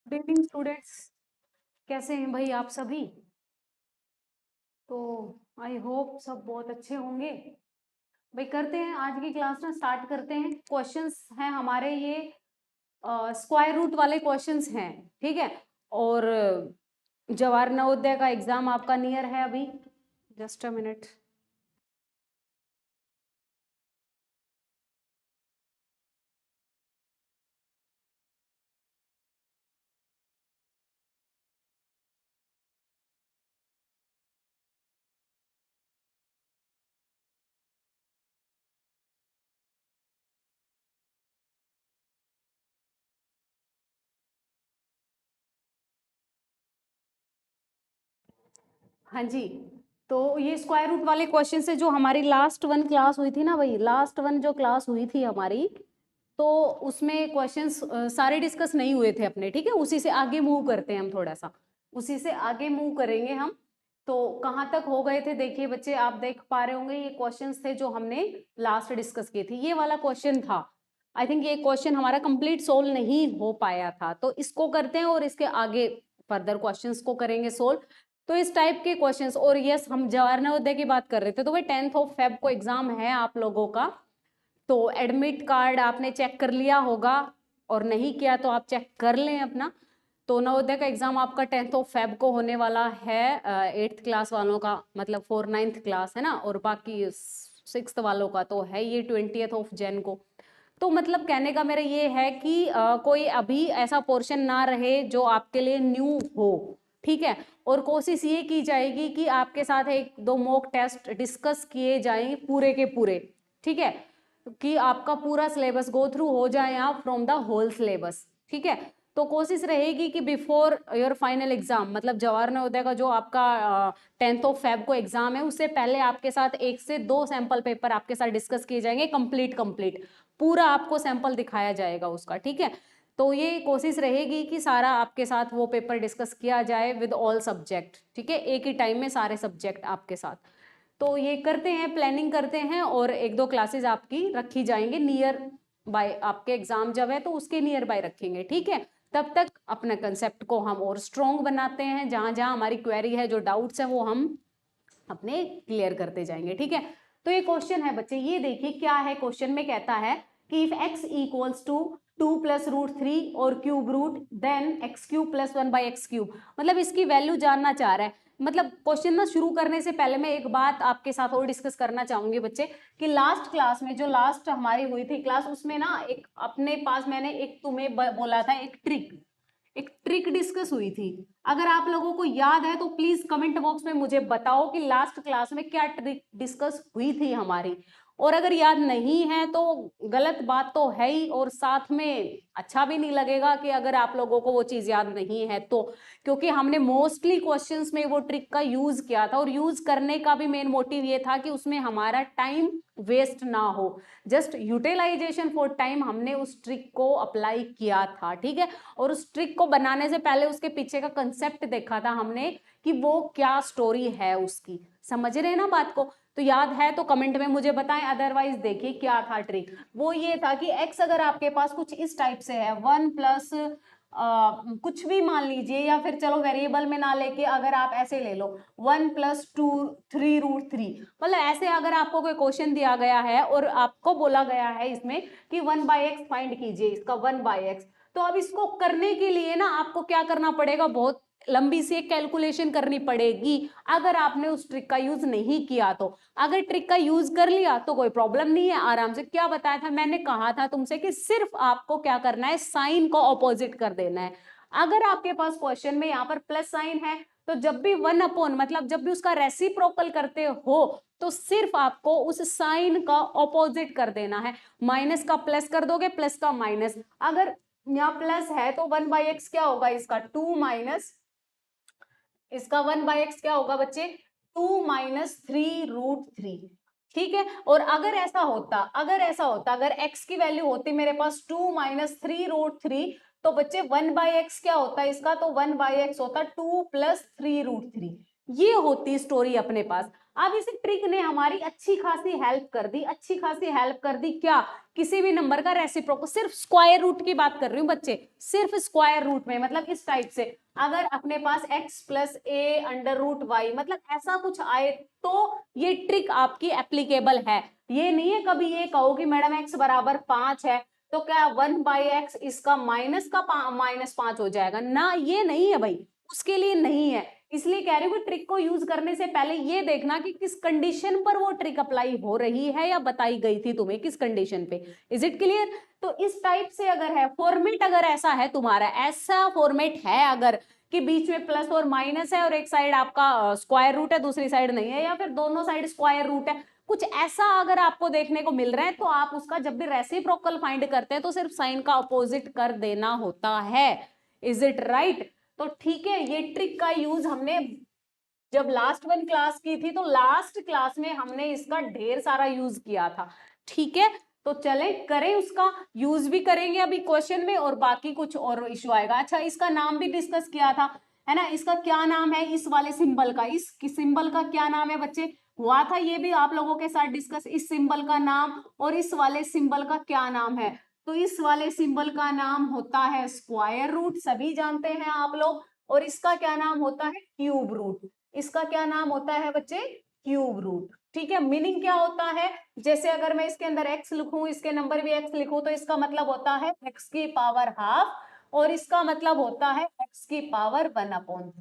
Good evening students. कैसे हैं भाई आप सभी? तो आई होप सब बहुत अच्छे होंगे। भाई करते हैं आज की क्लास में, स्टार्ट करते हैं। क्वेश्चंस हैं हमारे ये स्क्वायर रूट वाले क्वेश्चंस हैं, ठीक है। और जवाहर नवोदय का एग्जाम आपका नियर है अभी। Just a minute. हाँ जी। तो ये स्क्वायर रूट वाले क्वेश्चन से जो हमारी लास्ट वन क्लास हुई थी ना भाई, लास्ट वन जो क्लास हुई थी हमारी, तो उसमें क्वेश्चंस सारे डिस्कस नहीं हुए थे अपने, ठीक है। उसी से आगे मूव करते हैं हम, थोड़ा सा उसी से आगे मूव करेंगे हम। तो कहाँ तक हो गए थे देखिए बच्चे, आप देख पा रहे होंगे ये क्वेश्चंस थे जो हमने लास्ट डिस्कस किए थे। ये वाला क्वेश्चन था, आई थिंक ये क्वेश्चन हमारा कंप्लीट सोल्व नहीं हो पाया था, तो इसको करते हैं और इसके आगे फर्दर क्वेश्चंस को करेंगे सोल्व। तो इस टाइप के क्वेश्चंस, और यस हम जवाहर नवोदय की बात कर रहे थे, तो भाई 10th ऑफ फेब को एग्जाम है आप लोगों का। तो एडमिट कार्ड आपने चेक कर लिया होगा, और नहीं किया तो आप चेक कर लें अपना। तो नवोदय का एग्जाम आपका 10th ऑफ फेब को होने वाला है। 8th क्लास वालों का मतलब 9th क्लास है ना, और बाकी 6th वालों का तो है ये 20th ऑफ जैन को। तो मतलब कहने का मेरा ये है कि कोई अभी ऐसा पोर्शन ना रहे जो आपके लिए न्यू हो, ठीक है। और कोशिश ये की जाएगी कि आपके साथ एक दो मॉक टेस्ट डिस्कस किए जाएं पूरे के पूरे, ठीक है, कि आपका पूरा सिलेबस गो थ्रू हो जाए आप फ्रॉम द होल सिलेबस, ठीक है। तो कोशिश रहेगी कि बिफोर योर फाइनल एग्जाम, मतलब जवाहर नवोदय का जो आपका 10th ऑफ फेब को एग्जाम है, उससे पहले आपके साथ 1 से 2 सैंपल पेपर आपके साथ डिस्कस किए जाएंगे। कंप्लीट कंप्लीट पूरा आपको सैंपल दिखाया जाएगा उसका, ठीक है। तो ये कोशिश रहेगी कि सारा आपके साथ वो पेपर डिस्कस किया जाए विद ऑल सब्जेक्ट, ठीक है, एक ही टाइम में सारे सब्जेक्ट आपके साथ। तो ये करते हैं, प्लानिंग करते हैं, और 1-2 क्लासेस आपकी रखी जाएंगे नियर बाय। आपके एग्जाम जब है तो उसके नियर बाय रखेंगे, ठीक है। तब तक अपने कंसेप्ट को हम और स्ट्रॉन्ग बनाते हैं, जहां जहां हमारी क्वेरी है, जो डाउट्स है, वो हम अपने क्लियर करते जाएंगे, ठीक है। तो ये क्वेश्चन है बच्चे, ये देखिए क्या है। क्वेश्चन में कहता है कि इफ x इक्वल्स टू 2 + √3 और cube root, then x³ + 1/x³। मतलब इसकी वैल्यू जानना चाह रहा है। मतलब क्वेश्चन ना शुरू करने से पहले मैं एक बात आपके साथ और डिस्कस करना चाहूंगी बच्चे, कि लास्ट क्लास में जो लास्ट हमारी हुई थी क्लास, उसमें ना एक अपने पास मैंने एक तुम्हें बोला था, एक ट्रिक डिस्कस हुई थी। अगर आप लोगों को याद है तो प्लीज कमेंट बॉक्स में मुझे बताओ कि लास्ट क्लास में क्या ट्रिक डिस्कस हुई थी हमारी। और अगर याद नहीं है तो गलत बात तो है ही, और साथ में अच्छा भी नहीं लगेगा कि अगर आप लोगों को वो चीज याद नहीं है तो, क्योंकि हमने मोस्टली क्वेश्चंस में वो ट्रिक का यूज किया था, और यूज करने का भी मेन मोटिव ये था कि उसमें हमारा टाइम वेस्ट ना हो, जस्ट यूटिलाइजेशन फॉर टाइम हमने उस ट्रिक को अप्लाई किया था, ठीक है। और उस ट्रिक को बनाने से पहले उसके पीछे का कंसेप्ट देखा था हमने, कि वो क्या स्टोरी है उसकी। समझ रहे हैं ना बात को? तो याद है तो कमेंट में मुझे बताएं, अदरवाइज देखिए क्या था ट्रिक। वो ये था कि x अगर आपके पास कुछ इस टाइप से है, 1 प्लस कुछ भी मान लीजिए, या फिर चलो वेरिएबल में ना लेके अगर आप ऐसे ले लो 1 + 2 3√3, मतलब ऐसे अगर आपको कोई क्वेश्चन दिया गया है और आपको बोला गया है इसमें कि 1/x फाइंड कीजिए, इसका 1/x। तो अब इसको करने के लिए ना आपको क्या करना पड़ेगा, बहुत लंबी सी एक कैलकुलेशन करनी पड़ेगी, अगर आपने उस ट्रिक का यूज नहीं किया तो। अगर ट्रिक का यूज कर लिया तो कोई प्रॉब्लम नहीं है, आराम से। क्या बताया था मैंने, कहा था तुमसे कि सिर्फ आपको क्या करना है, साइन को ऑपोजिट कर देना है। अगर आपके पास क्वेश्चन में यहाँ पर प्लस साइन है, तो जब भी 1 अपॉन, मतलब जब भी उसका रेसिप्रोकल करते हो, तो सिर्फ आपको उस साइन का ऑपोजिट कर देना है। माइनस का प्लस कर दोगे, प्लस का माइनस। अगर यहाँ प्लस है तो 1/x क्या होगा, इसका 2 माइनस, इसका 1/x क्या होगा बच्चे, 2 - 3√3, ठीक है। और अगर ऐसा होता अगर x की वैल्यू होती मेरे पास 2 - 3√3, तो बच्चे 1/x क्या होता है इसका, तो 1/x होता 2 + 3√3, ये होती स्टोरी अपने पास। अब इस ट्रिक ने हमारी अच्छी खासी हेल्प कर दी, अच्छी खासी हेल्प कर दी। क्या? किसी भी नंबर का रेसिप्रोकल, सिर्फ स्क्वायर रूट की बात कर रही हूँ बच्चे, सिर्फ स्क्वायर रूट में, मतलब इस टाइप से अगर अपने पास x plus A under root Y, मतलब ऐसा कुछ आए तो ये ट्रिक आपकी एप्लीकेबल है। ये नहीं है कभी ये कहो कि मैडम x बराबर 5 है तो क्या 1/x इसका -5 हो जाएगा ना, ये नहीं है भाई, उसके लिए नहीं है। इसलिए कह रही हूँ कि ट्रिक को यूज करने से पहले ये देखना कि किस कंडीशन पर वो ट्रिक अप्लाई हो रही है या बताई गई थी तुम्हें किस कंडीशन पे। Is it clear? तो इस टाइप से अगर है फॉर्मेट, अगर ऐसा है तुम्हारा, ऐसा फॉर्मेट है अगर कि बीच में प्लस और माइनस है और एक साइड आपका स्क्वायर रूट है दूसरी साइड नहीं है, या फिर दोनों साइड स्क्वायर रूट है, कुछ ऐसा अगर आपको देखने को मिल रहा है, तो आप उसका जब भी रेसिप्रोकल फाइंड करते हैं तो सिर्फ साइन का अपोजिट कर देना होता है। Is it right? तो ठीक है, ये ट्रिक का यूज हमने जब लास्ट वन क्लास की थी तो लास्ट क्लास में हमने इसका ढेर सारा यूज किया था। ठीक है, तो चले करें, उसका यूज भी करेंगे अभी क्वेश्चन में, और बाकी कुछ और इशू आएगा। अच्छा, इसका नाम भी डिस्कस किया था, है ना? इसका क्या नाम है इस वाले सिंबल का, इस सिंबल का क्या नाम है बच्चे? हुआ था ये भी आप लोगों के साथ डिस्कस, इस सिंबल का नाम और इस वाले सिंबल का क्या नाम है। तो इस वाले सिंबल का नाम होता है स्क्वायर रूट, सभी जानते हैं आप लोग, और इसका क्या नाम होता है? Cube root. इसका क्या नाम होता है बच्चे? Cube root. ठीक है, मीनिंग क्या होता है? जैसे अगर मैं इसके अंदर x लिखूं, इसके नंबर भी x लिखूं, तो इसका मतलब होता है x की पावर हाफ, और इसका मतलब होता है x की पावर 1/3।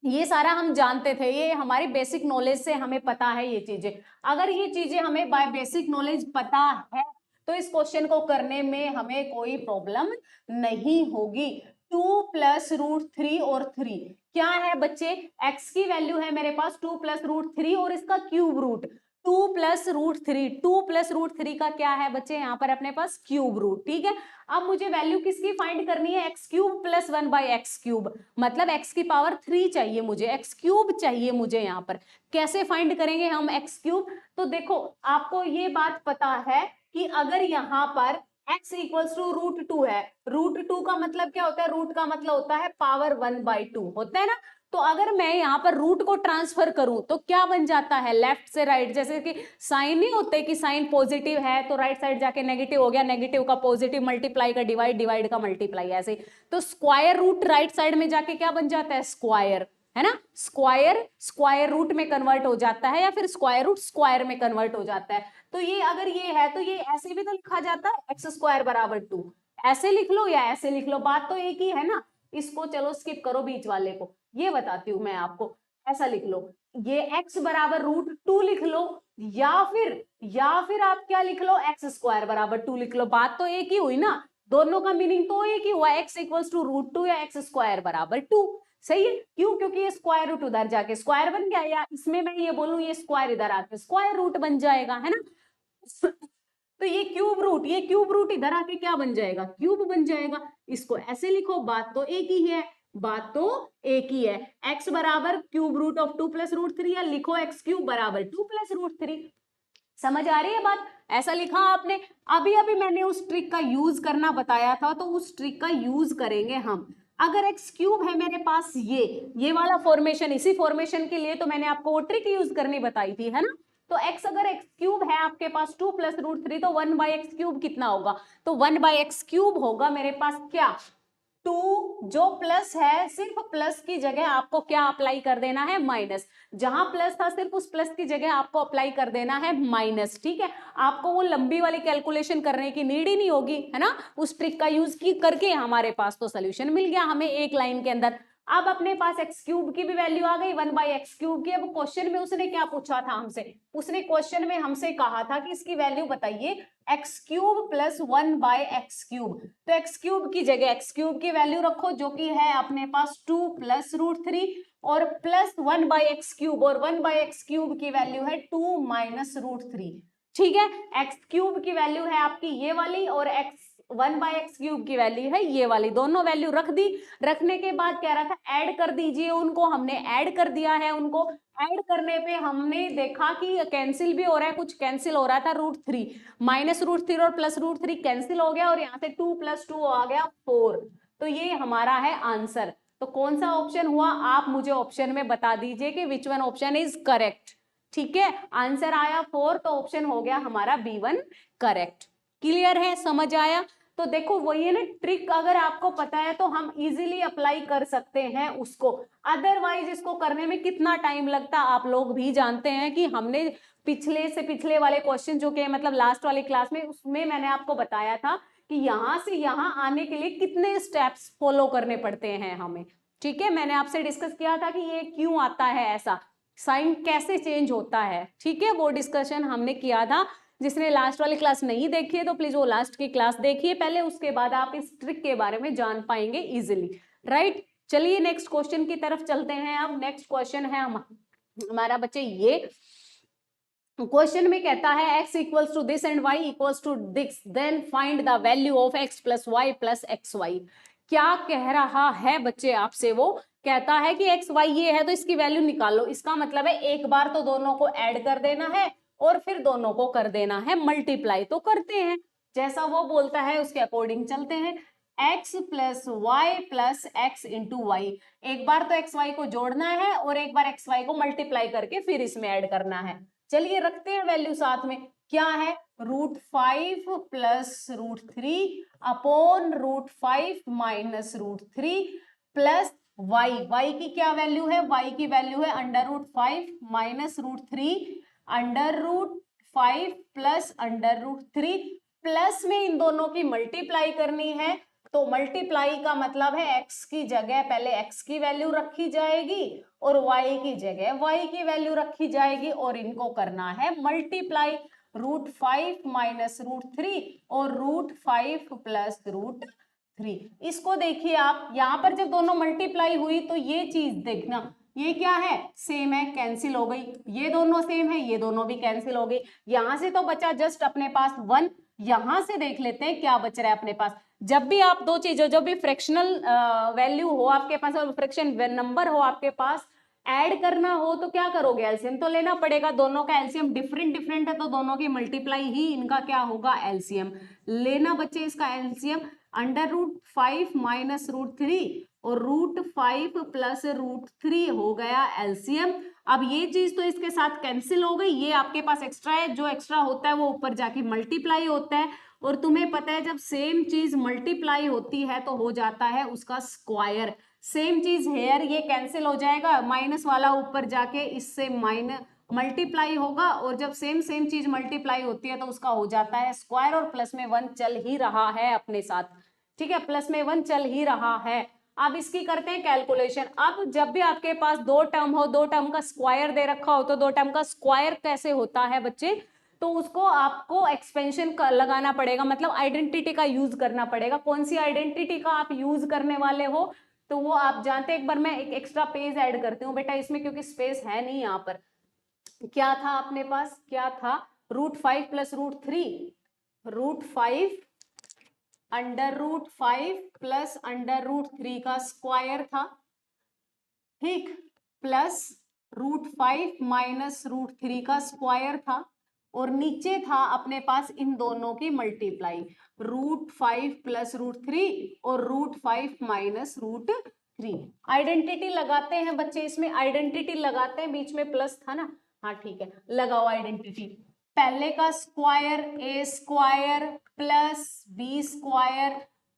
ये सारा हम जानते थे, ये हमारी बेसिक नॉलेज से हमें पता है ये चीजें। अगर ये चीजें हमें बाय बेसिक नॉलेज पता है तो इस क्वेश्चन को करने में हमें कोई प्रॉब्लम नहीं होगी। 2 प्लस रूट 3 और 3 क्या है बच्चे? x की वैल्यू है मेरे पास 2 प्लस रूट 3 और इसका cube root 2 plus root 3। 2 plus root 3 का क्या है बच्चे? यहाँ पर अपने पास क्यूब रूट। ठीक है, अब मुझे वैल्यू किसकी फाइंड करनी है? X cube plus 1/x cube, मतलब x की पावर 3 चाहिए मुझे, x क्यूब चाहिए मुझे। यहाँ पर कैसे फाइंड करेंगे हम x क्यूब? तो देखो, आपको ये बात पता है कि अगर यहाँ पर x इक्वल्स टू रूट 2 है, रूट 2 का मतलब क्या होता है? रूट का मतलब होता है पावर 1/2 होता है ना। तो अगर मैं यहाँ पर रूट को ट्रांसफर करूं तो क्या बन जाता है? लेफ्ट से राइट, जैसे कि साइन नहीं होते कि साइन पॉजिटिव है तो राइट साइड जाके नेगेटिव हो गया, नेगेटिव का पॉजिटिव, मल्टीप्लाई का डिवाइड, डिवाइड का मल्टीप्लाई, ऐसे। तो स्क्वायर रूट राइट साइड में जाके क्या बन जाता है? स्क्वायर, है ना? स्क्वायर स्क्वायर रूट में कन्वर्ट हो जाता है, या फिर स्क्वायर रूट स्क्वायर में कन्वर्ट हो जाता है। तो ये अगर ये है तो ये ऐसे भी तो लिखा जाता है एक्स स्क्वायर बराबर 2, ऐसे लिख लो या ऐसे लिख लो, बात तो एक ही है ना। इसको चलो स्किप करो बीच वाले को, ये बताती हूं मैं आपको। ऐसा लिख लो, ये x बराबर रूट 2 लिख लो, या फिर आप क्या लिख लो? एक्स स्क्वायर बराबर 2 लिख लो, बात तो एक ही हुई ना, दोनों का मीनिंग तो एक ही हुआ, x इक्वल्स टू रूट 2 या एक्स स्क्वायर बराबर 2। सही है, क्यों? क्योंकि ये स्क्वायर रूट उधर जाके स्क्वायर बन गया, या इसमें मैं ये बोलूं ये स्क्वायर इधर आके स्क्वायर रूट बन जाएगा, है ना? तो ये क्यूब रूट इधर आके क्या बन जाएगा? क्यूब बन जाएगा। इसको ऐसे लिखो, बात तो एक ही है, बात तो एक ही है। x बराबर cube root of 2 plus root 3, या लिखो x क्यूब बराबर 2 प्लस रूट 3। समझ आ रही है बात? ऐसा लिखा आपने। अभी अभी मैंने उस ट्रिक का यूज करना बताया था, तो उस ट्रिक का यूज करेंगे हम। अगर x क्यूब है मेरे पास, ये वाला फॉर्मेशन, इसी फॉर्मेशन के लिए तो मैंने आपको वो ट्रिक यूज करनी बताई थी, है ना? तो x अगर x क्यूब है आपके पास 2 प्लस रूट 3, तो 1/x क्यूब कितना होगा? तो 1/x क्यूब होगा मेरे पास क्या? 2, जो प्लस है सिर्फ प्लस की जगह आपको क्या अप्लाई कर देना है? माइनस। जहां प्लस था सिर्फ उस प्लस की जगह आपको अप्लाई कर देना है माइनस। ठीक है, आपको वो लंबी वाली कैलकुलेशन करने की नीड ही नहीं होगी, है ना? उस ट्रिक का यूज की करके हमारे पास तो सोल्यूशन मिल गया हमें एक लाइन के अंदर। अब अपने पास एक्स क्यूब की भी वैल्यू आ गई 1/x क्यूब की। अब क्वेश्चन में उसने क्या पूछा था हमसे? उसने क्वेश्चन में हमसे कहा था कि इसकी वैल्यू बताइए x cube plus 1/x cube. तो एक्स क्यूब की जगह एक्स क्यूब की वैल्यू रखो जो कि है अपने पास 2 प्लस रूट 3 और प्लस 1/x क्यूब, और 1/x क्यूब की वैल्यू है 2 माइनस रूट 3। ठीक है, एक्स क्यूब की वैल्यू है आपकी ये वाली, और एक्स 1/x क्यूब की वैल्यू है ये वाली, दोनों वैल्यू रख दी। रखने के बाद कह रहा था ऐड कर दीजिए उनको, हमने ऐड कर दिया है उनको। ऐड करने पे हमने देखा कि कैंसिल भी हो रहा है, कुछ कैंसिल हो रहा था, रूट 3 माइनस रूट 3 और प्लस रूट 3 कैंसिल हो गया, और यहाँ से 2 + 2 आ गया 4। तो ये हमारा है आंसर। तो कौन सा ऑप्शन हुआ, आप मुझे ऑप्शन में बता दीजिए कि which one option is correct. ठीक है, आंसर आया 4, तो ऑप्शन हो गया हमारा B1 करेक्ट। क्लियर है, समझ आया? तो देखो वही है ना, ट्रिक अगर आपको पता है तो हम इजीली अप्लाई कर सकते हैं उसको, अदरवाइज इसको करने में कितना टाइम लगता आप लोग भी जानते हैं कि हमने पिछले से पिछले वाले क्वेश्चन जो कि मतलब लास्ट वाली क्लास में, उसमें मैंने आपको बताया था कि यहां से यहां आने के लिए कितने स्टेप्स फॉलो करने पड़ते हैं हमें। ठीक है, मैंने आपसे डिस्कस किया था कि ये क्यों आता है, ऐसा साइन कैसे चेंज होता है। ठीक है, वो डिस्कशन हमने किया था। जिसने लास्ट वाली क्लास नहीं देखी है तो प्लीज वो लास्ट की क्लास देखिए पहले, उसके बाद आप इस ट्रिक के बारे में जान पाएंगे इजिली। राइट, चलिए नेक्स्ट क्वेश्चन की तरफ चलते हैं। अब नेक्स्ट क्वेश्चन है हमारा बच्चे, ये क्वेश्चन में कहता है x equals to this and y equals to this, then find the value of x plus y plus x y. क्या कह रहा है बच्चे आपसे, वो कहता है कि x y ये है तो इसकी वैल्यू निकालो। इसका मतलब है एक बार तो दोनों को ऐड कर देना है और फिर दोनों को कर देना है मल्टीप्लाई। तो करते हैं, जैसा वो बोलता है उसके अकॉर्डिंग चलते हैं। x plus y plus x into y, एक बार तो एक्स वाई को जोड़ना है और एक बार एक्स वाई को मल्टीप्लाई करके फिर इसमें ऐड करना है। चलिए रखते हैं वैल्यू साथ में, क्या है √5 plus √3 upon √5 minus √3 plus y की क्या वैल्यू है, y की वैल्यू है √5 माइनस √3 √5 प्लस √3, प्लस में इन दोनों की मल्टीप्लाई करनी है। तो मल्टीप्लाई का मतलब है x की जगह पहले x की वैल्यू रखी जाएगी और y की जगह y की वैल्यू रखी जाएगी और इनको करना है मल्टीप्लाई। √5 माइनस √3 और √5 प्लस √3। इसको देखिए आप, यहां पर जब दोनों मल्टीप्लाई हुई तो ये चीज देखना, ये क्या है, सेम है, कैंसिल हो गई। ये दोनों सेम है, ये दोनों भी कैंसिल हो गई। यहां से तो बचा जस्ट अपने पास 1। यहां से देख लेते हैं क्या बच रहा है अपने पास। जब भी आप दो चीजों, जब भी फ्रैक्शनल वैल्यू हो आपके पास और फ्रैक्शन नंबर हो आपके पास, ऐड करना हो तो क्या करोगे, एलसीएम तो लेना पड़ेगा। दोनों का एलसीएम डिफरेंट डिफरेंट है तो दोनों की मल्टीप्लाई ही इनका क्या होगा, एलसीएम लेना बच्चे। इसका एलसीएम √5 माइनस √3 और √5 प्लस √3 हो गया एलसीएम। अब ये चीज तो इसके साथ कैंसिल हो गई, ये आपके पास एक्स्ट्रा है, जो एक्स्ट्रा होता है वो ऊपर जाके मल्टीप्लाई होता है। और तुम्हें पता है जब सेम चीज मल्टीप्लाई होती है तो हो जाता है उसका स्क्वायर। सेम चीज हेयर, ये कैंसिल हो जाएगा, माइनस वाला ऊपर जाके इससे माइनस मल्टीप्लाई होगा, और जब सेम सेम चीज मल्टीप्लाई होती है तो उसका हो जाता है स्क्वायर, और प्लस में 1 चल ही रहा है अपने साथ। ठीक है, प्लस में 1 चल ही रहा है। अब इसकी करते हैं कैलकुलेशन। अब जब भी आपके पास दो टर्म हो, दो टर्म का स्क्वायर दे रखा हो, तो दो टर्म का स्क्वायर कैसे होता है बच्चे, तो उसको आपको एक्सपेंशन लगाना पड़ेगा, मतलब आइडेंटिटी का यूज करना पड़ेगा। कौन सी आइडेंटिटी का आप यूज करने वाले हो तो वो आप जानते हैं। एक बार मैं एक एक्स्ट्रा पेज ऐड करती हूँ बेटा इसमें, क्योंकि स्पेस है नहीं यहाँ पर। क्या था अपने पास, क्या था, √5 प्लस √3, √5 √5 प्लस √3 का स्क्वायर था, ठीक, प्लस √5 माइनस √3 का स्क्वायर था, और नीचे था अपने पास इन दोनों की मल्टीप्लाई, √5 प्लस √3 और √5 माइनस √3। आइडेंटिटी लगाते हैं बच्चे, इसमें आइडेंटिटी लगाते हैं, बीच में प्लस था ना, हाँ ठीक है, लगाओ आइडेंटिटी। पहले का square a square plus b square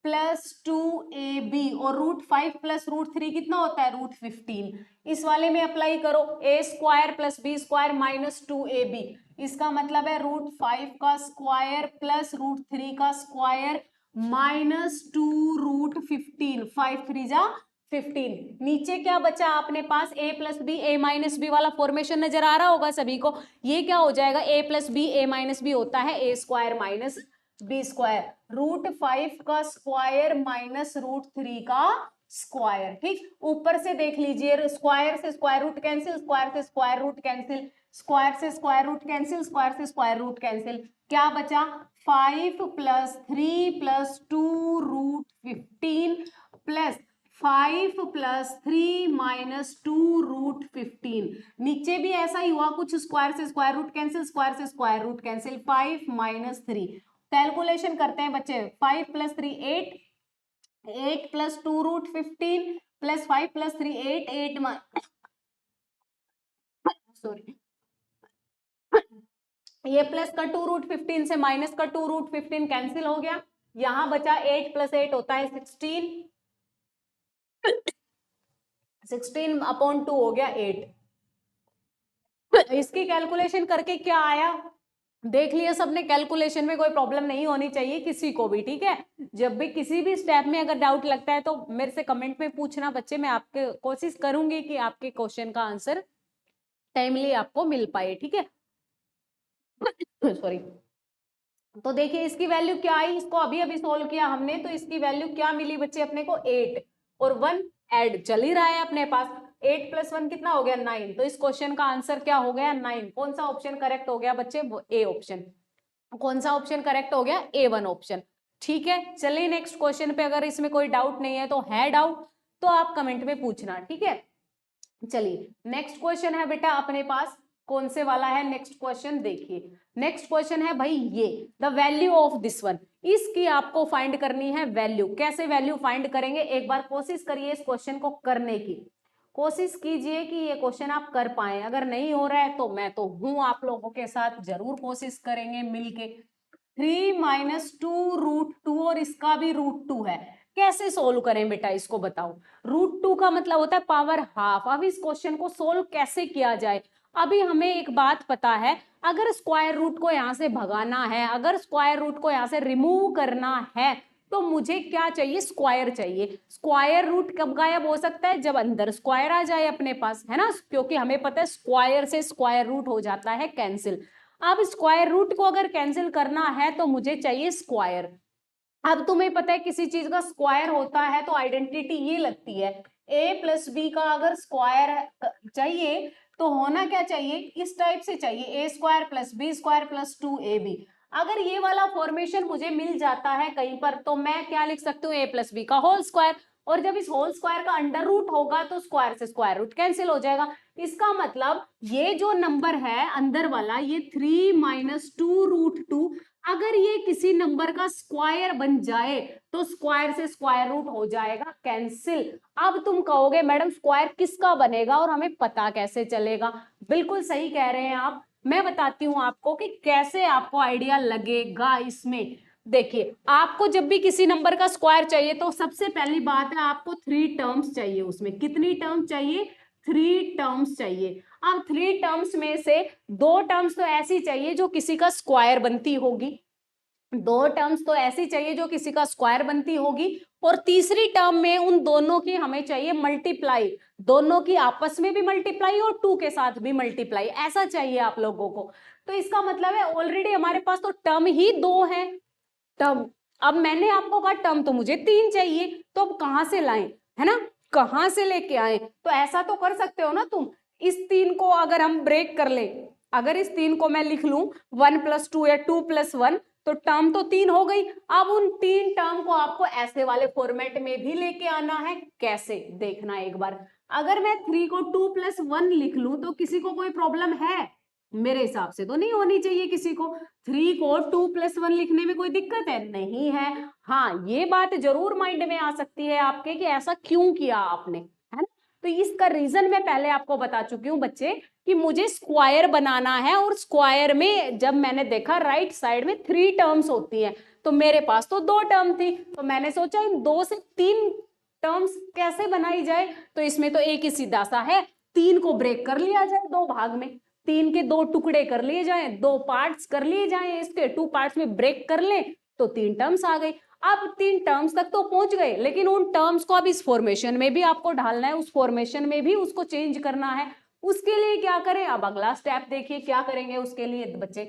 plus 2ab, और √5 प्लस √3 कितना होता है, √15। इस वाले में अप्लाई करो, a square plus b square minus 2ab, इसका मतलब है √5 का स्क्वायर प्लस √3 का स्क्वायर माइनस 2√15, 5 3 जा 15। नीचे क्या बचा अपने पास, a plus b a minus b वाला फॉर्मेशन नजर आ रहा होगा सभी को। ये क्या हो जाएगा, a plus b a minus b होता है a square minus b square, √5 का स्क्वायर माइनस √3 का स्क्वायर। ठीक, ऊपर से देख लीजिए, स्क्वायर से स्क्वायर रूट कैंसिल, स्क्वायर से स्क्वायर रूट कैंसिल, स्क्वायर से स्क्वायर रूट कैंसिल, स्क्वायर से स्क्वायर रूट कैंसिल, क्या बचा, 5 plus 3 plus 2√15 plus 5 plus 3 minus 2√15। नीचे भी ऐसा ही हुआ कुछ, स्क्वायर से स्क्वायर रूट कैंसिल, स्क्वायर से square root cancel, 5 minus 3। Calculation करते हैं बच्चे, 5 प्लस 3 8, 8 प्लस 2√15 +5 + 3 8 8 सॉरी, ये प्लस का 2√15 से माइनस का 2√15 कैंसिल हो गया, यहां बचा 8 + 8 होता है 16, 16/2 हो गया 8। इसकी कैलकुलेशन करके क्या आया देख लिया सबने, कैलकुलेशन में कोई प्रॉब्लम नहीं होनी चाहिए किसी को भी, ठीक है। जब भी किसी भी स्टेप में अगर डाउट लगता है तो मेरे से कमेंट में पूछना बच्चे, मैं आपके कोशिश करूंगी कि आपके क्वेश्चन का आंसर टाइमली आपको मिल पाए, ठीक है। सॉरी। तो देखिए इसकी वैल्यू क्या आई, इसको अभी अभी सोल्व किया हमने, तो इसकी वैल्यू क्या मिली बच्चे अपने को 8 और 1 ऐड चल ही रहा है अपने पास, 8 + 1 कितना हो गया 9। तो इस क्वेश्चन का आंसर क्या हो गया 9। कौन सा ऑप्शन करेक्ट हो गया बच्चे, ए ऑप्शन। कौन सा ऑप्शन करेक्ट हो गया, A1 ऑप्शन, ठीक है। चलिए नेक्स्ट क्वेश्चन पे, अगर इसमें कोई डाउट नहीं है तो है डाउट तो आप कमेंट में पूछना, ठीक है। चलिए नेक्स्ट क्वेश्चन है बेटा अपने पास, कौन से वाला है नेक्स्ट क्वेश्चन, देखिए नेक्स्ट क्वेश्चन है भाई ये, the value of this one, इसकी आपको फाइंड करनी है वैल्यू। कैसे वैल्यू फाइंड करेंगे, एक बार कोशिश करिए इस क्वेश्चन को करने की, कोशिश कीजिए कि ये क्वेश्चन आप कर पाए। अगर नहीं हो रहा है तो मैं तो हूं आप लोगों के साथ, जरूर कोशिश करेंगे मिलके। 3 - 2√2 और इसका भी √2 है, कैसे सोल्व करें बेटा इसको बताओ। √2 का मतलब होता है पावर हाफ। अब इस क्वेश्चन को सोल्व कैसे किया जाए, अभी हमें एक बात पता है, अगर स्क्वायर रूट को यहां से भगाना है, अगर स्क्वायर रूट को यहां से रिमूव करना है तो मुझे क्या चाहिए, स्क्वायर चाहिए। स्क्वायर रूट कब गायब हो सकता है, जब अंदर स्क्वायर आ जाए अपने पास, है ना, क्योंकि हमें पता है स्क्वायर से स्क्वायर रूट हो जाता है कैंसिल। अब स्क्वायर रूट को अगर कैंसिल करना है तो मुझे चाहिए स्क्वायर। अब तुम्हें पता है किसी चीज का स्क्वायर होता है तो आइडेंटिटी ये लगती है, a + b का अगर स्क्वायर चाहिए तो होना क्या चाहिए, इस टाइप से चाहिए, a² + b² + 2ab। अगर ये वाला फॉर्मेशन मुझे मिल जाता है कहीं पर तो मैं क्या लिख सकती हूँ, a + b का होल स्क्वायर, और जब इस होल स्क्वायर का अंडर रूट होगा तो स्क्वायर से स्क्वायर रूट कैंसिल हो जाएगा। इसका मतलब ये जो नंबर है अंदर वाला, ये 3 - 2√2, अगर ये किसी नंबर का स्क्वायर बन जाए तो स्क्वायर से स्क्वायर रूट हो जाएगा कैंसिल। अब तुम कहोगे मैडम स्क्वायर किसका बनेगा और हमें पता कैसे चलेगा, बिल्कुल सही कह रहे हैं आप। मैं बताती हूं आपको कि कैसे आपको आइडिया लगेगा इसमें। देखिए आपको जब भी किसी नंबर का स्क्वायर चाहिए तो सबसे पहली बात है आपको 3 टर्म्स चाहिए, उसमें कितनी टर्म्स चाहिए, 3 टर्म्स चाहिए। अब 3 टर्म्स में से 2 टर्म्स तो ऐसी चाहिए जो किसी का स्क्वायर बनती होगी, 2 टर्म्स तो ऐसी चाहिए जो किसी का स्क्वायर बनती होगी, और तीसरी टर्म में उन दोनों की हमें चाहिए मल्टीप्लाई, दोनों की आपस में भी मल्टीप्लाई और 2 के साथ भी मल्टीप्लाई, ऐसा चाहिए आप लोगों को। तो इसका मतलब है ऑलरेडी हमारे पास तो टर्म ही 2 है, टर्म। अब मैंने आपको कहा टर्म तो मुझे 3 चाहिए, तो अब कहां से लाएं, है ना, कहां से लेके आए। तो ऐसा तो कर सकते हो ना तुम, इस 3 को अगर हम ब्रेक कर ले, अगर इस 3 को मैं लिख लूं 1 + 2 या 2 + 1, तो टर्म तो 3 हो गई। अब उन 3 टर्म को आपको ऐसे वाले फॉर्मेट में भी लेके आना है, कैसे देखना एक बार। अगर मैं 3 को 2 + 1 लिख लूं तो किसी को कोई प्रॉब्लम है, मेरे हिसाब से तो नहीं होनी चाहिए किसी को। 3 को 2 + 1 लिखने में कोई दिक्कत है, नहीं है। हाँ ये बात जरूर माइंड में आ सकती है आपके कि ऐसा क्यों किया आपने, है ना। तो इसका रीजन मैं पहले आपको बता चुकी हूँ बच्चे, कि मुझे स्क्वायर बनाना है, और स्क्वायर में जब मैंने देखा राइट साइड में 3 टर्म्स होती हैं, तो मेरे पास तो 2 टर्म थी, तो मैंने सोचा इन 2 से 3 टर्म्स कैसे बनाई जाए। तो इसमें तो एक ही सीधा सा है, 3 को ब्रेक कर लिया जाए 2 भाग में, 3 के 2 टुकड़े कर लिए जाए, 2 पार्ट्स कर लिए जाए, इसके 2 पार्ट्स में ब्रेक कर ले तो 3 टर्म्स आ गई। अब 3 टर्म्स तक तो पहुंच गए, लेकिन उन टर्म्स को अब इस फॉर्मेशन में भी आपको ढालना है, उस फॉर्मेशन में भी उसको चेंज करना है। उसके लिए क्या करें, अब अगला स्टेप देखिए क्या करेंगे उसके लिए बच्चे।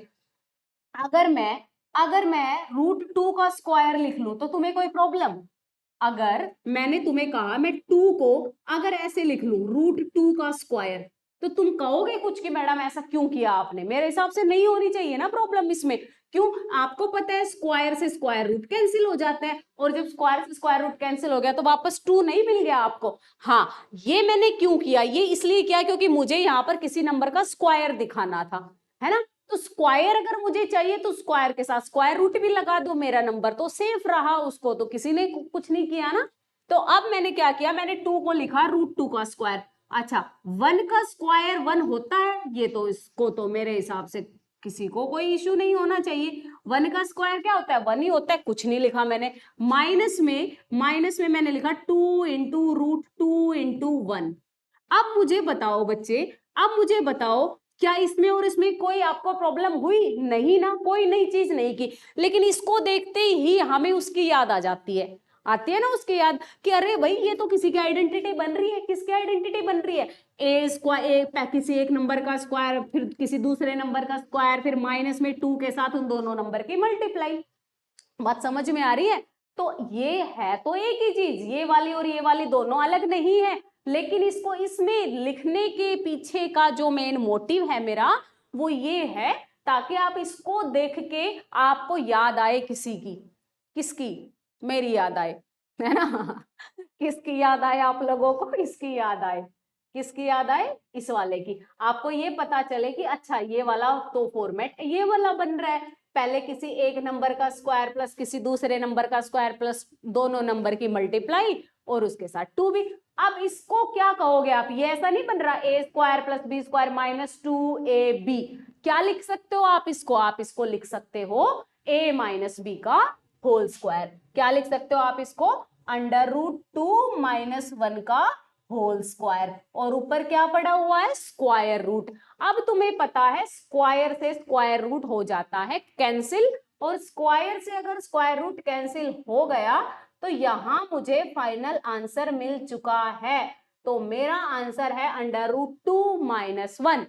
अगर मैं √2 का स्क्वायर लिख लूं तो तुम्हें कोई प्रॉब्लम, अगर मैंने तुम्हें कहा मैं 2 को अगर ऐसे लिख लूं √2 का स्क्वायर, तो तुम कहोगे कुछ कि मैडम ऐसा क्यों किया आपने, मेरे हिसाब से नहीं होनी चाहिए ना प्रॉब्लम इसमें। क्यों, आपको पता है स्क्वायर से स्क्वायर रूट कैंसिल हो जाता है, और जब स्क्वायर से स्क्वायर रूट कैंसिल हो गया तो वापस 2 नहीं मिल गया आपको। हाँ ये मैंने क्यों किया, ये इसलिए किया क्योंकि मुझे यहाँ पर किसी नंबर का स्क्वायर दिखाना था, है ना। तो स्क्वायर अगर मुझे चाहिए तो स्क्वायर के साथ स्क्वायर रूट भी लगा दो, मेरा नंबर तो सेफ रहा, उसको तो किसी ने कुछ नहीं किया ना। तो अब मैंने क्या किया, मैंने 2 को लिखा √2 का स्क्वायर। अच्छा 1 का स्क्वायर 1 होता है, ये तो इसको तो मेरे हिसाब से किसी को कोई इश्यू नहीं होना चाहिए। 1 का स्क्वायर क्या होता है, 1 ही होता है, कुछ नहीं लिखा मैंने। माइनस में मैंने लिखा 2 इंटू √2 इंटू 1। अब मुझे बताओ बच्चे, अब मुझे बताओ क्या इसमें और इसमें कोई आपको प्रॉब्लम हुई? नहीं ना, कोई नई चीज नहीं की। लेकिन इसको देखते ही हमें उसकी याद आ जाती है, आती है ना उसकी याद कि अरे भाई ये तो किसी की आइडेंटिटी बन रही है। किसकी आइडेंटिटी बन रही है? ए स्क्वायर, किसी एक नंबर का स्क्वायर, फिर किसी दूसरे नंबर का स्क्वायर, फिर माइनस में 2 के साथ उन दोनों नंबर की मल्टीप्लाई। बात समझ में आ रही है? तो ये है तो एक ही चीज, ये वाली और ये वाली दोनों अलग नहीं है, लेकिन इसको इसमें लिखने के पीछे का जो मेन मोटिव है मेरा, वो ये है ताकि आप इसको देख के आपको याद आए किसी की। किसकी? मेरी याद आए, है ना? किसकी याद आए आप लोगों को? इसकी याद आए। किसकी याद आए? इस वाले की। आपको ये पता चले कि अच्छा ये वाला तो फॉर्मेट ये वाला बन रहा है, पहले किसी एक नंबर का स्क्वायर प्लस किसी दूसरे नंबर का स्क्वायर प्लस दोनों नंबर की मल्टीप्लाई और उसके साथ 2 भी। अब इसको क्या कहोगे आप? ये ऐसा नहीं बन रहा A square plus B square minus 2ab। क्या लिख सकते हो आप इसको? आप इसको लिख सकते हो a माइनस बी का होल स्क्वायर। क्या लिख सकते हो आप इसको? √2 माइनस 1 का होल स्क्वायर, और ऊपर क्या पड़ा हुआ है? Square root. अब तुम्हें पता है स्क्वायर से स्क्वायर रूट हो जाता है कैंसिल, और स्क्वायर से अगर स्क्वायर रूट कैंसिल हो गया तो यहां मुझे फाइनल आंसर मिल चुका है। तो मेरा आंसर है √2 minus 1,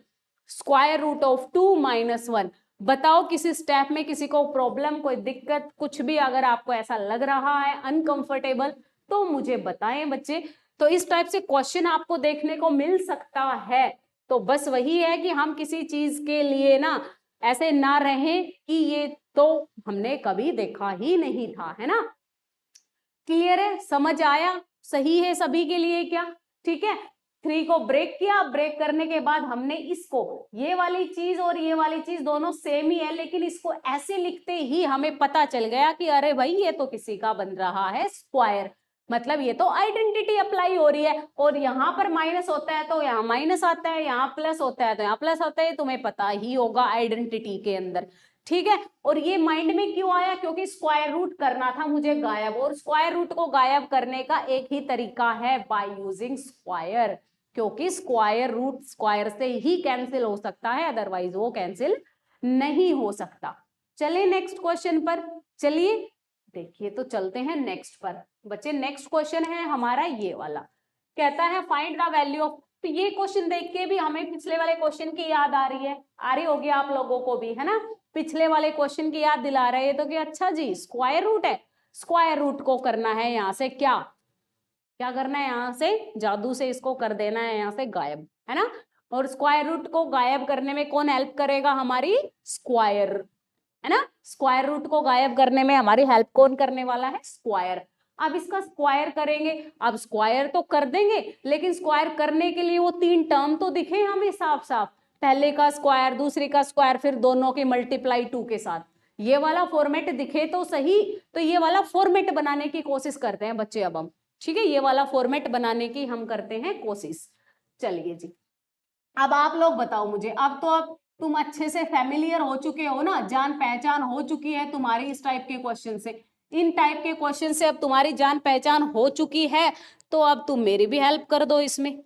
square root of 2 minus 1। बताओ किसी स्टेप में किसी को प्रॉब्लम, कोई दिक्कत, कुछ भी अगर आपको ऐसा लग रहा है अनकंफर्टेबल तो मुझे बताएं बच्चे। तो इस टाइप से क्वेश्चन आपको देखने को मिल सकता है। तो बस वही है कि हम किसी चीज के लिए ना ऐसे ना रहें कि ये तो हमने कभी देखा ही नहीं था, है ना? क्लियर है? समझ आया? सही है सभी के लिए क्या? ठीक है। 3 को ब्रेक किया, ब्रेक करने के बाद हमने इसको, ये वाली चीज और ये वाली चीज दोनों सेम ही है, लेकिन इसको ऐसे लिखते ही हमें पता चल गया कि अरे भाई ये तो किसी का बन रहा है स्क्वायर, मतलब ये तो आइडेंटिटी अप्लाई हो रही है। और यहाँ पर माइनस होता है तो यहाँ माइनस आता है, यहाँ प्लस होता है तो यहाँ प्लस आता है, तुम्हें पता ही होगा आइडेंटिटी के अंदर। ठीक है। और ये माइंड में क्यों आया? क्योंकि स्क्वायर रूट करना था मुझे गायब, और स्क्वायर रूट को गायब करने का एक ही तरीका है, बाय यूजिंग स्क्वायर, क्योंकि स्क्वायर रूट स्क्वायर से ही कैंसिल हो सकता है, अदरवाइज वो कैंसिल नहीं हो सकता। चलिए नेक्स्ट क्वेश्चन पर चलिए देखिए, तो चलते हैं नेक्स्ट पर बच्चे। नेक्स्ट क्वेश्चन है हमारा ये वाला, कहता है फाइंड द वैल्यू ऑफ। तो ये क्वेश्चन देख के भी हमें पिछले वाले क्वेश्चन की याद आ रही है, आ रही होगी आप लोगों को भी, है ना? पिछले वाले क्वेश्चन की याद दिला रहे हैं तो कि अच्छा जी स्क्वायर रूट है, स्क्वायर रूट को करना है यहाँ से क्या क्या करना है, यहाँ से जादू से इसको कर देना है यहाँ से गायब, है ना? और स्क्वायर रूट को गायब करने में कौन हेल्प करेगा? हमारी स्क्वायर, है ना? स्क्वायर रूट को गायब करने में हमारी हेल्प कौन करने वाला है? स्क्वायर। अब इसका स्क्वायर करेंगे, अब स्क्वायर तो कर देंगे, लेकिन स्क्वायर करने के लिए वो 3 टर्म तो दिखे हमें साफ साफ, पहले का स्क्वायर, दूसरे का स्क्वायर, फिर दोनों की मल्टीप्लाई 2 के साथ, ये वाला फॉर्मेट दिखे तो सही। तो ये वाला फॉर्मेट बनाने की कोशिश करते हैं बच्चे अब हम, ठीक है? ये वाला फॉर्मेट बनाने की हम करते हैं कोशिश। चलिए जी, अब आप लोग बताओ मुझे, अब तो अब तुम अच्छे से फैमिलियर हो चुके हो ना, जान पहचान हो चुकी है तुम्हारी इस टाइप के क्वेश्चन से, इन टाइप के क्वेश्चन से अब तुम्हारी जान पहचान हो चुकी है। तो अब तुम मेरी भी हेल्प कर दो, इसमें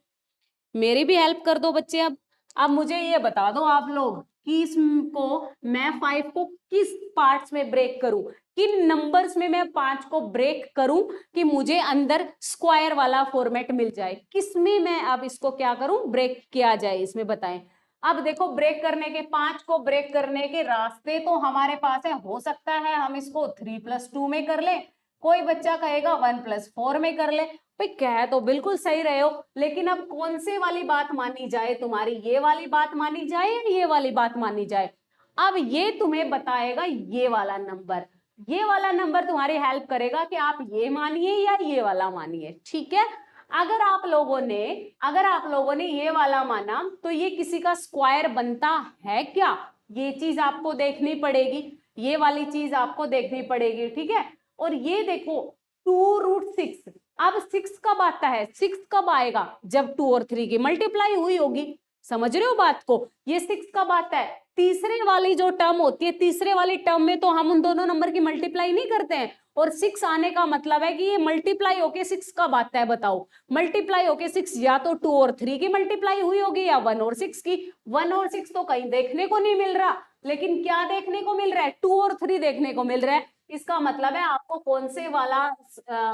मेरी भी हेल्प कर दो बच्चे। अब मुझे ये बता दो आप लोग कि इसको मैं 5 को किस पार्ट्स में ब्रेक करूं, किन नंबर्स में मैं 5 को ब्रेक करूं कि मुझे अंदर स्क्वायर वाला फॉर्मेट मिल जाए, किसमें मैं अब इसको क्या करूं, ब्रेक किया जाए, इसमें बताएं। अब देखो ब्रेक करने के, 5 को ब्रेक करने के रास्ते तो हमारे पास है, हो सकता है हम इसको 3+2 में कर ले, कोई बच्चा कहेगा 1+4 में कर ले। भाई कह तो बिल्कुल सही रहे हो, लेकिन अब कौन से वाली बात मानी जाए तुम्हारी, ये वाली बात मानी जाए या ये वाली बात मानी जाए? अब ये तुम्हें बताएगा ये वाला नंबर, ये वाला नंबर तुम्हारी हेल्प करेगा कि आप ये मानिए या ये वाला मानिए, ठीक है? अगर आप लोगों ने ये वाला माना तो ये किसी का स्क्वायर बनता है क्या? ये चीज आपको देखनी पड़ेगी, ये वाली चीज आपको देखनी पड़ेगी, ठीक है? और ये देखो 2√6, अब 6 कब आता है, 6 कब आएगा, जब 2 और 3 की मल्टीप्लाई हुई होगी। समझ रहे हो बात को, ये 6 कब आता है, तीसरे वाली जो टर्म होती है, तीसरे वाली टर्म में तो हम उन दोनों नंबर की मल्टीप्लाई नहीं करते हैं, और 6 आने का मतलब है कि ये मल्टीप्लाई होके 6 कब आता है, बताओ। मल्टीप्लाई होके 6 या तो 2 और 3 की मल्टीप्लाई हुई होगी या 1 और 6 की। 1 और 6 तो कहीं देखने को नहीं मिल रहा, लेकिन क्या देखने को मिल रहा है, 2 और 3 देखने को मिल रहा है। इसका मतलब है आपको कौन से वाला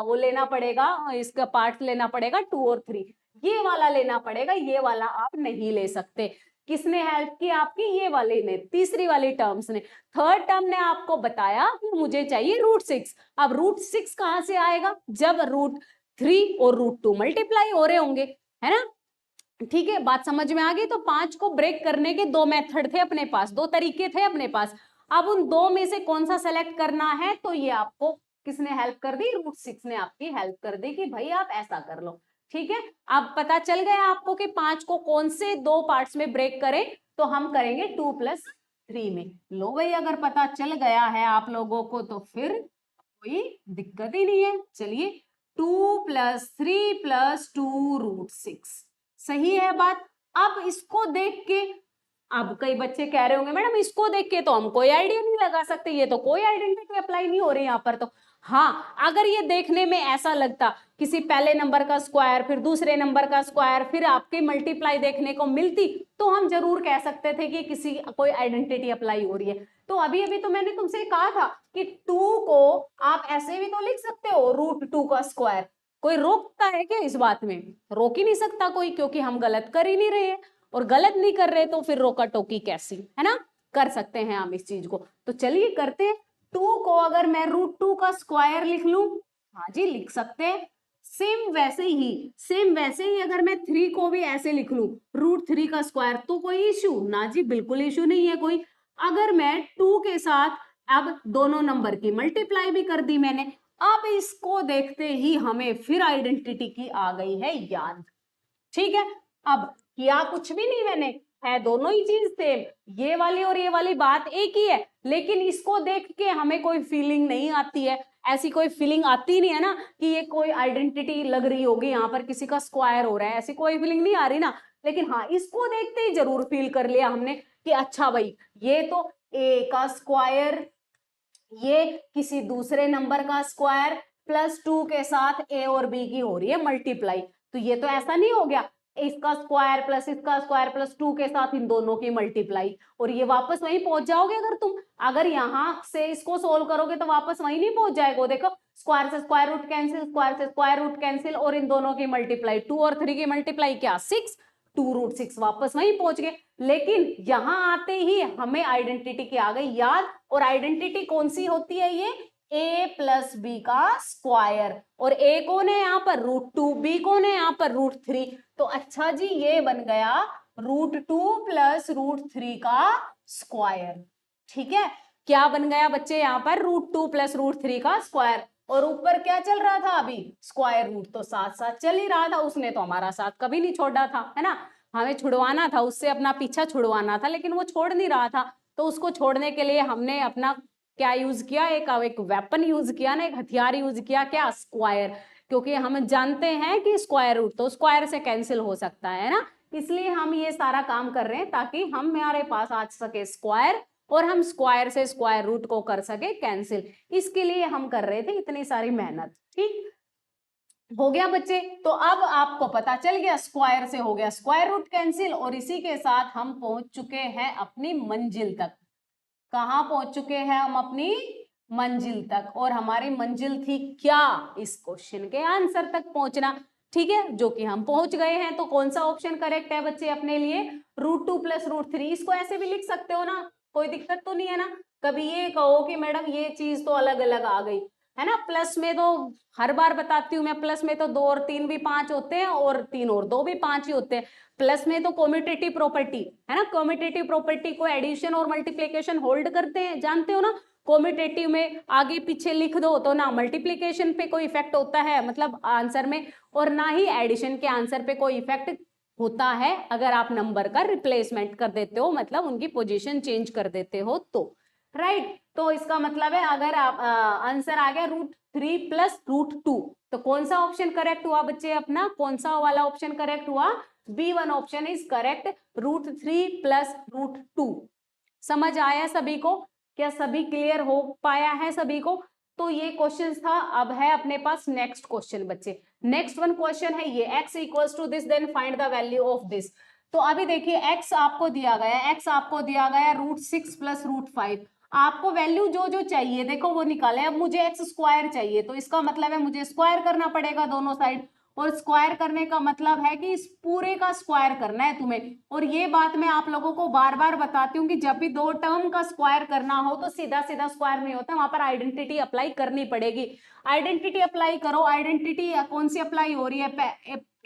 वो लेना पड़ेगा, इसका पार्ट लेना पड़ेगा 2 और 3, ये वाला लेना पड़ेगा, ये वाला आप नहीं ले सकते। किसने हेल्प की आपकी, ये वाले ने, तीसरी वाली टर्म्स ने। थर्ड टर्म ने आपको बताया कि मुझे चाहिए √6। अब √6 कहां से आएगा, जब √3 और √2 मल्टीप्लाई हो रहे होंगे, है ना। ठीक है, बात समझ में आ गई। तो 5 को ब्रेक करने के 2 मेथड थे अपने पास, 2 तरीके थे अपने पास। अब उन 2 में से कौन सा सेलेक्ट करना है, तो ये आपको किसने हेल्प कर दी, √6 ने आपकी हेल्प कर दी कि भाई आप ऐसा कर लो। ठीक है, अब पता चल गया आपको कि 5 को कौन से 2 पार्ट्स में ब्रेक करें, तो हम करेंगे 2 + 3 में। लो भाई, अगर पता चल गया है आप लोगों को तो फिर कोई दिक्कत ही नहीं है। चलिए, 2 + 3 + 2 √6, सही है बात। अब इसको देख के, अब कई बच्चे कह रहे होंगे मैडम इसको देख के तो हम कोई आइडिया नहीं लगा सकते, ये तो कोई आइडेंटिटी अप्लाई नहीं हो रही यहाँ पर। तो हाँ, अगर ये देखने में ऐसा लगता, किसी पहले नंबर का स्क्वायर, फिर दूसरे नंबर का स्क्वायर, फिर आपकी मल्टीप्लाई देखने को मिलती, तो हम जरूर कह सकते थे कि किसी कोई आइडेंटिटी अप्लाई हो रही है। तो अभी अभी तो मैंने तुमसे कहा था कि 2 को आप ऐसे भी तो लिख सकते हो, √2 का स्क्वायर। कोई रोकता है क्या इस बात में, रोक ही नहीं सकता कोई, क्योंकि हम गलत कर ही नहीं रहे हैं, और गलत नहीं कर रहे तो फिर रोका टोकी कैसी, है ना। कर सकते हैं हम इस चीज को। तो चलिए करते हैं। 2 को अगर मैं √2 का स्क्वायर लिख लूं, हाँ जी लिख सकते हैं। सेम वैसे ही अगर मैं 3 को भी ऐसे लिख लूं, √3 का स्क्वायर, तो कोई इश्यू ना जी, बिल्कुल इश्यू नहीं है कोई। अगर मैं 2 के साथ अब दोनों नंबर की मल्टीप्लाई भी कर दी मैंने, अब इसको देखते ही हमें फिर आइडेंटिटी की आ गई है याद। ठीक है, अब किया कुछ भी नहीं मैंने, है दोनों ही चीज सेम, ये वाली और ये वाली बात एक ही है, लेकिन इसको देख के हमें कोई फीलिंग नहीं आती है। ऐसी कोई फीलिंग आती नहीं है ना कि ये कोई आइडेंटिटी लग रही होगी, यहाँ पर किसी का स्क्वायर हो रहा है, ऐसी कोई फीलिंग नहीं आ रही ना। लेकिन हाँ, इसको देखते ही जरूर फील कर लिया हमने कि अच्छा भाई, ये तो a का स्क्वायर, ये किसी दूसरे नंबर का स्क्वायर, +2 के साथ a और b की हो रही है मल्टीप्लाई। तो ये तो ऐसा नहीं हो गया इसका स्क्वायर प्लस इसका स्क्वायर +2 के साथ इन दोनों की मल्टीप्लाई, और ये वापस वहीं पहुंच जाओगे। अगर तुम अगर यहां से इसको सोल्व करोगे तो वापस वहीं नहीं पहुंच जाएगा। देखो, स्क्वायर से स्क्वायर रूट कैंसिल, स्क्वायर से स्क्वायर रूट कैंसिल, और इन दोनों की मल्टीप्लाई 2 और 3 की मल्टीप्लाई क्या 6, 2√6 वापस वहीं पहुंच गए। लेकिन यहां आते ही हमें आइडेंटिटी की आ गई याद, और आइडेंटिटी कौन सी होती है, ये a + b का स्क्वायर, और a कौन है यहाँ पर √2, b कौन है यहाँ पर √3। तो अच्छा जी, ये बन गया √2 + √3 का स्क्वायर। ठीक है, क्या बन गया बच्चे यहाँ पर, √2 + √3 का स्क्वायर, और ऊपर क्या चल रहा था अभी, स्क्वायर रूट तो साथ साथ चल ही रहा था, उसने तो हमारा साथ कभी नहीं छोड़ा था, है ना। हमें छुड़वाना था उससे, अपना पीछा छुड़वाना था, लेकिन वो छोड़ नहीं रहा था। तो उसको छोड़ने के लिए हमने अपना क्या यूज किया, एक वेपन यूज किया ना, एक हथियार यूज किया, क्या, स्क्वायर। क्योंकि हम जानते हैं कि स्क्वायर रूट तो स्क्वायर से कैंसिल हो सकता है ना, इसलिए हम ये सारा काम कर रहे हैं ताकि हमारे पास आ सके स्क्वायर, और हम स्क्वायर से स्क्वायर रूट को कर सके कैंसिल। इसके लिए हम कर रहे थे इतनी सारी मेहनत। ठीक हो गया बच्चे। तो अब आपको पता चल गया, स्क्वायर से हो गया स्क्वायर रूट कैंसिल, और इसी के साथ हम पहुंच चुके हैं अपनी मंजिल तक। कहां पहुंच चुके हैं हम, अपनी मंजिल तक। और हमारी मंजिल थी क्या, इस क्वेश्चन के आंसर तक पहुंचना। ठीक है, जो कि हम पहुंच गए हैं। तो कौन सा ऑप्शन करेक्ट है बच्चे अपने लिए, √2 + √3। इसको ऐसे भी लिख सकते हो ना, कोई दिक्कत तो नहीं है ना। कभी ये कहो कि मैडम ये चीज तो अलग अलग आ गई, है ना। प्लस में तो हर बार बताती हूँ मैं, प्लस में तो 2 और 3 भी 5 होते हैं, और 3 और 2 भी 5 ही होते हैं। प्लस में तो कॉम्यूटेटिव प्रॉपर्टी है ना, कॉम्यूटेटिव प्रॉपर्टी को एडिशन और मल्टीप्लिकेशन होल्ड करते हैं, जानते हो ना। कॉम्यूटेटिव में आगे पीछे लिख दो तो ना मल्टीप्लिकेशन पे कोई इफेक्ट होता है, मतलब आंसर में, और ना ही एडिशन के आंसर पे कोई इफेक्ट होता है अगर आप नंबर का रिप्लेसमेंट कर देते हो, मतलब उनकी पोजीशन चेंज कर देते हो। तो राइट। तो इसका मतलब है अगर आप आंसर आ गया √3 प्लस √2, तो कौन सा ऑप्शन करेक्ट हुआ बच्चे अपना, कौन सा वाला ऑप्शन करेक्ट हुआ, B1 option is correct, √3 plus √2। समझ आया सभी को, क्या सभी क्लियर हो पाया है सभी को? तो ये क्वेश्चन था। अब है अपने पास नेक्स्ट क्वेश्चन बच्चे। नेक्स्ट वन क्वेश्चन है ये, x equals to this then find the value of this. तो अभी देखिए x आपको दिया गया, x आपको दिया गया √6 प्लस √5। आपको वैल्यू जो जो चाहिए देखो वो निकाले। अब मुझे x स्क्वायर चाहिए, तो इसका मतलब है मुझे स्क्वायर करना पड़ेगा दोनों साइड, और स्क्वायर करने का मतलब है कि इस पूरे का स्क्वायर करना है तुम्हें। और ये बात मैं आप लोगों को बार बार बताती हूँ कि जब भी दो टर्म का स्क्वायर करना हो तो सीधा सीधा स्क्वायर नहीं होता, वहां पर आइडेंटिटी अप्लाई करनी पड़ेगी। आइडेंटिटी अप्लाई करो। आइडेंटिटी कौन सी अप्लाई हो रही है,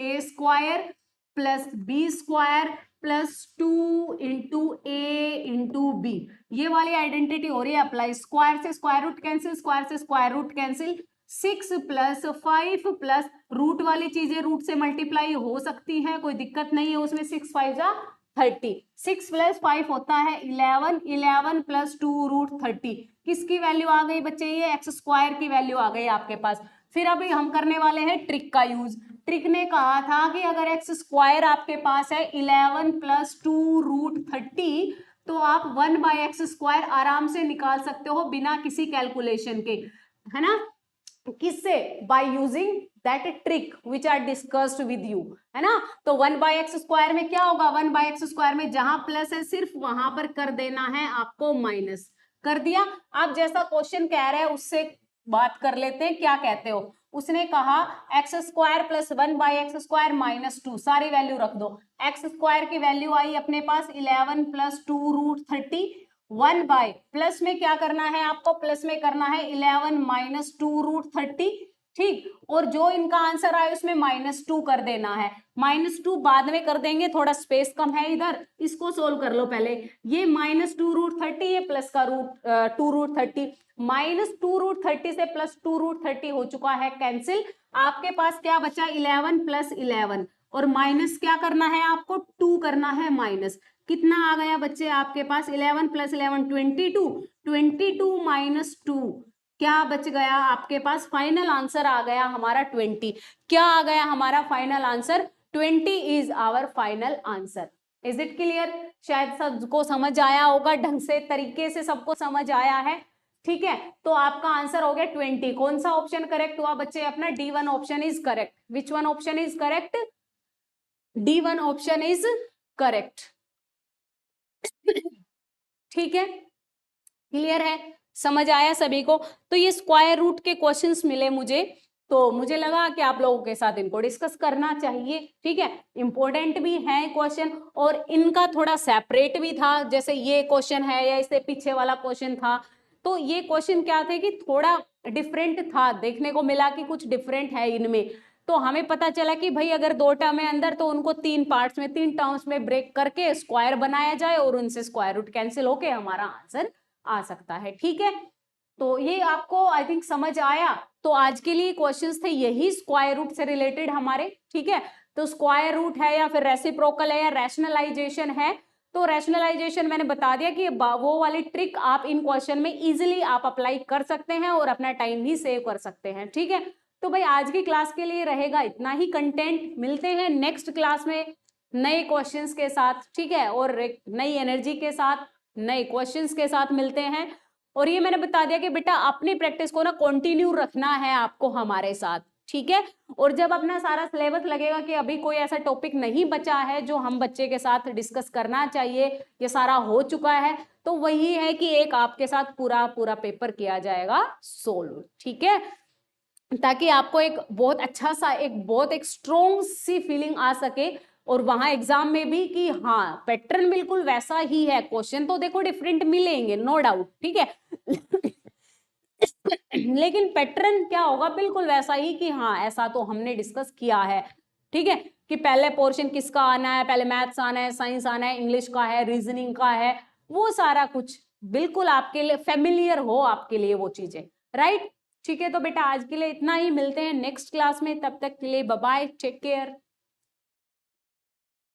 A square plus B square plus 2 into A into B, ये वाली आइडेंटिटी हो रही है अप्लाई। स्क्वायर से स्क्वायर रूट कैंसिल, स्क्वायर से square root cancel, 6 plus 5 plus root वाली चीजें रूट से मल्टीप्लाई हो सकती है, कोई दिक्कत नहीं है उसमें। 6 5 जा 30, 6 प्लस 5 होता है 11, 11 प्लस 2 √30। किसकी वैल्यू आ गई बच्चे, ये एक्स स्क्वायर की वैल्यू आ गई आपके पास। फिर अभी हम करने वाले हैं ट्रिक का यूज। ट्रिक ने कहा था कि अगर एक्स स्क्वायर आपके पास है 11 प्लस 2 √30, तो आप 1/x स्क्वायर आराम से निकाल सकते हो बिना किसी कैलकुलेशन के, है ना। किससे, by using that trick which are discussed with you, है ना। तो 1/x स्क्वायर में क्या होगा, 1/x स्क्वायर में जहां प्लस है सिर्फ वहां पर कर देना है आपको माइनस, कर दिया। आप जैसा क्वेश्चन कह रहे हैं उससे बात कर लेते हैं, क्या कहते हो। उसने कहा x square plus 1/x square minus 2, सारी वैल्यू रख दो। एक्स स्क्वायर की वैल्यू आई अपने पास 11 प्लस 2 √30, 1 बाय प्लस में क्या करना है आपको, प्लस में करना है 11 माइनस 2 √30, ठीक। और जो इनका आंसर आए उसमें -2 कर देना है। -2 बाद में कर देंगे, थोड़ा स्पेस कम है इधर, इसको सोल्व कर लो पहले। ये -2 √30, ये प्लस का 2 √30, -2 √30 से प्लस 2 √30 हो चुका है कैंसिल। आपके पास क्या बचा, 11 प्लस 11, और माइनस क्या करना है आपको, 2 करना है माइनस। कितना आ गया बच्चे आपके पास, 11 प्लस 11 22, 22 माइनस 2 क्या बच गया आपके पास, फाइनल आंसर आ गया हमारा 20। क्या आ गया हमारा final answer, 20 is our final answer. Is it clear? शायद सबको समझ आया होगा, ढंग से तरीके से सबको समझ आया है, ठीक है। तो आपका आंसर हो गया 20। कौन सा ऑप्शन करेक्ट हुआ बच्चे अपना, D1 option is correct. Which one option is correct, D1 option is correct. ठीक है, क्लियर है, समझ आया सभी को। तो ये स्क्वायर रूट के क्वेश्चंस मिले मुझे, तो मुझे लगा कि आप लोगों के साथ इनको डिस्कस करना चाहिए, ठीक है। इंपॉर्टेंट भी है क्वेश्चन, और इनका थोड़ा सेपरेट भी था, जैसे ये क्वेश्चन है या इससे पीछे वाला क्वेश्चन था। तो ये क्वेश्चन क्या थे कि थोड़ा डिफरेंट था, देखने को मिला कि कुछ डिफरेंट है इनमें। तो हमें पता चला कि भाई अगर 2 टर्म है अंदर, तो उनको 3 पार्ट्स में, 3 टर्म्स में ब्रेक करके स्क्वायर बनाया जाए और उनसे स्क्वायर रूट कैंसिल होके हमारा आंसर आ सकता है, ठीक है। तो ये आपको आई थिंक समझ आया। तो आज के लिए क्वेश्चंस थे यही स्क्वायर रूट से रिलेटेड हमारे, ठीक है। तो स्क्वायर रूट है या फिर रेसिप्रोकल है या रैशनलाइजेशन है, तो रैशनलाइजेशन मैंने बता दिया कि वो वाली ट्रिक आप इन क्वेश्चन में इजिली आप अप्लाई कर सकते हैं और अपना टाइम भी सेव कर सकते हैं, ठीक है। तो भाई आज की क्लास के लिए रहेगा इतना ही कंटेंट। मिलते हैं नेक्स्ट क्लास में नए क्वेश्चंस के साथ, ठीक है, और नई एनर्जी के साथ, नए क्वेश्चंस के साथ मिलते हैं। और ये मैंने बता दिया कि बेटा अपनी प्रैक्टिस को ना कंटिन्यू रखना है आपको हमारे साथ, ठीक है। और जब अपना सारा सिलेबस लगेगा कि अभी कोई ऐसा टॉपिक नहीं बचा है जो हम बच्चे के साथ डिस्कस करना चाहिए, ये सारा हो चुका है, तो वही है कि एक आपके साथ पूरा पूरा पेपर किया जाएगा सोल्व, ठीक है। ताकि आपको एक बहुत अच्छा सा, एक बहुत एक स्ट्रॉन्ग सी फीलिंग आ सके, और वहां एग्जाम में भी कि हाँ पैटर्न बिल्कुल वैसा ही है। क्वेश्चन तो देखो डिफरेंट मिलेंगे नो डाउट, ठीक है लेकिन पैटर्न क्या होगा, बिल्कुल वैसा ही कि हाँ ऐसा तो हमने डिस्कस किया है, ठीक है। कि पहले पोर्शन किसका आना है, पहले मैथ्स आना है, साइंस आना है, इंग्लिश का है, रीजनिंग का है, वो सारा कुछ बिल्कुल आपके लिए फेमिलियर हो, आपके लिए वो चीजें, राइट। ठीक है, तो बेटा आज के लिए इतना ही, मिलते हैं नेक्स्ट क्लास में, तब तक के लिए बाय बाय, टेक केयर।